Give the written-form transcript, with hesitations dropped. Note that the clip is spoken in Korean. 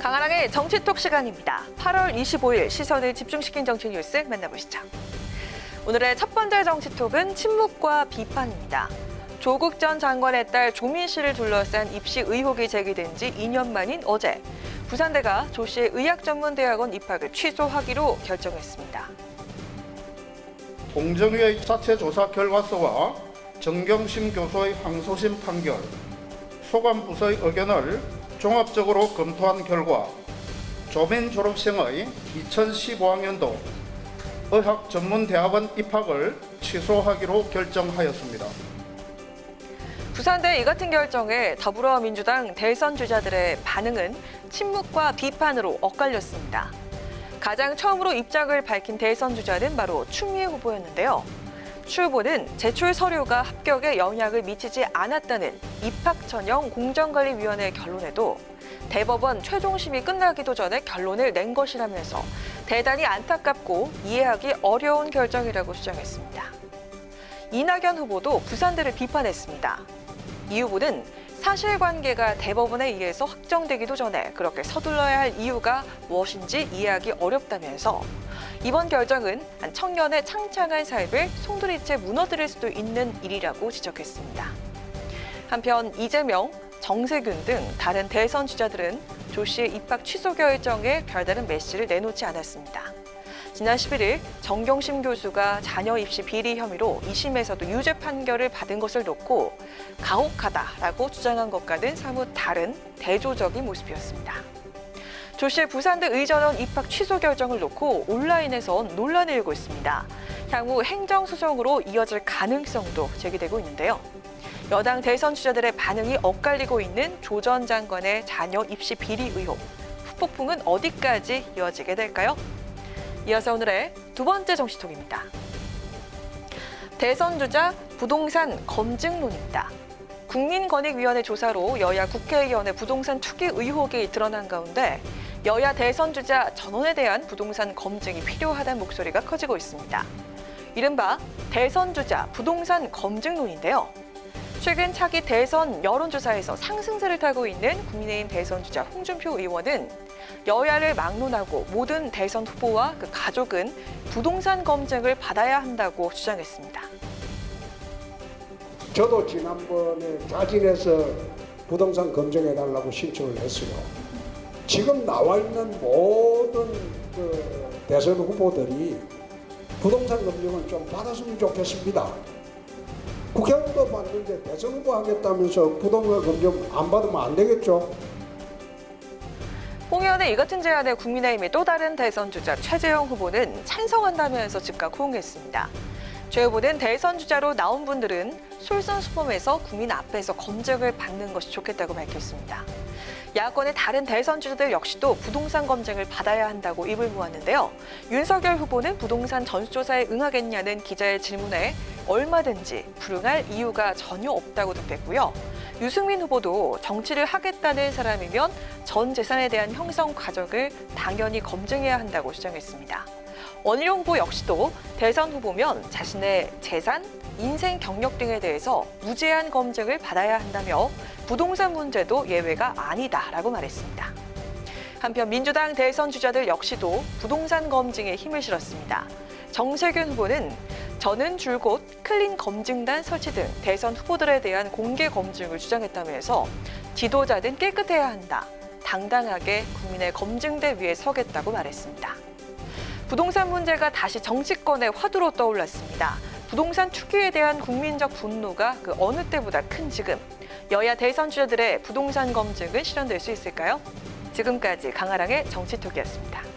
강하랑의 정치톡 시간입니다. 8월 25일 시선을 집중시킨 정치 뉴스 만나보시죠. 오늘의 첫 번째 정치톡은 침묵과 비판입니다. 조국 전 장관의 딸 조민 씨를 둘러싼 입시 의혹이 제기된 지 2년 만인 어제 부산대가 조 씨의 의학전문대학원 입학을 취소하기로 결정했습니다. 공정위의 자체 조사 결과서와 정경심 교수의 항소심 판결, 소관부서의 의견을 종합적으로 검토한 결과 조민 졸업생의 2015학년도 의학전문대학원 입학을 취소하기로 결정하였습니다. 부산대 이 같은 결정에 더불어민주당 대선 주자들의 반응은 침묵과 비판으로 엇갈렸습니다. 가장 처음으로 입장을 밝힌 대선 주자는 바로 추미애 후보였는데요. 추 후보는 제출 서류가 합격에 영향을 미치지 않았다는 입학전형 공정관리위원회 결론에도 대법원 최종심이 끝나기도 전에 결론을 낸 것이라면서 대단히 안타깝고 이해하기 어려운 결정이라고 주장했습니다. 이낙연 후보도 부산대를 비판했습니다. 이 후보는 사실관계가 대법원에 의해서 확정되기도 전에 그렇게 서둘러야 할 이유가 무엇인지 이해하기 어렵다면서 이번 결정은 한 청년의 창창한 삶을 송두리째 무너뜨릴 수도 있는 일이라고 지적했습니다. 한편 이재명, 정세균 등 다른 대선 주자들은 조 씨의 입학 취소 결정에 별다른 메시를 내놓지 않았습니다. 지난 11일 정경심 교수가 자녀 입시 비리 혐의로 2심에서도 유죄 판결을 받은 것을 놓고 가혹하다라고 주장한 것과는 사뭇 다른 대조적인 모습이었습니다. 조 씨의 부산대 의전원 입학 취소 결정을 놓고 온라인에선 논란이 일고 있습니다. 향후 행정소송으로 이어질 가능성도 제기되고 있는데요. 여당 대선 주자들의 반응이 엇갈리고 있는 조 전 장관의 자녀 입시 비리 의혹, 후폭풍은 어디까지 이어지게 될까요? 이어서 오늘의 두 번째 정치톡입니다. 대선 주자 부동산 검증론입니다. 국민권익위원회 조사로 여야 국회의원의 부동산 투기 의혹이 드러난 가운데 여야 대선 주자 전원에 대한 부동산 검증이 필요하다는 목소리가 커지고 있습니다. 이른바 대선 주자 부동산 검증론인데요. 최근 차기 대선 여론조사에서 상승세를 타고 있는 국민의힘 대선 주자 홍준표 의원은 여야를 막론하고 모든 대선 후보와 그 가족은 부동산 검증을 받아야 한다고 주장했습니다. 저도 지난번에 자진해서 부동산 검증해달라고 신청을 했어요. 지금 나와 있는 모든 대선 후보들이 부동산 검증을 좀 받았으면 좋겠습니다. 국회의원도 받는데 대선 후보 하겠다면서 부동산 검증 안 받으면 안 되겠죠? 홍 의원의 이 같은 제안에 국민의힘의 또 다른 대선 주자 최재형 후보는 찬성한다면서 즉각 호응했습니다. 최 후보는 대선 주자로 나온 분들은 솔선수범해서 국민 앞에서 검증을 받는 것이 좋겠다고 밝혔습니다. 야권의 다른 대선 주자들 역시도 부동산 검증을 받아야 한다고 입을 모았는데요. 윤석열 후보는 부동산 전수조사에 응하겠냐는 기자의 질문에 얼마든지 불응할 이유가 전혀 없다고 답했고요. 유승민 후보도 정치를 하겠다는 사람이면 전 재산에 대한 형성 과정을 당연히 검증해야 한다고 주장했습니다. 원희룡 후보 역시도 대선 후보면 자신의 재산, 인생 경력 등에 대해서 무제한 검증을 받아야 한다며 부동산 문제도 예외가 아니다라고 말했습니다. 한편 민주당 대선 주자들 역시도 부동산 검증에 힘을 실었습니다. 정세균 후보는 저는 줄곧 클린 검증단 설치 등 대선 후보들에 대한 공개 검증을 주장했다면서 지도자는 깨끗해야 한다. 당당하게 국민의 검증대 위에 서겠다고 말했습니다. 부동산 문제가 다시 정치권의 화두로 떠올랐습니다. 부동산 투기에 대한 국민적 분노가 그 어느 때보다 큰 지금, 여야 대선 주자들의 부동산 검증은 실현될 수 있을까요? 지금까지 강하랑의 정치톡이었습니다.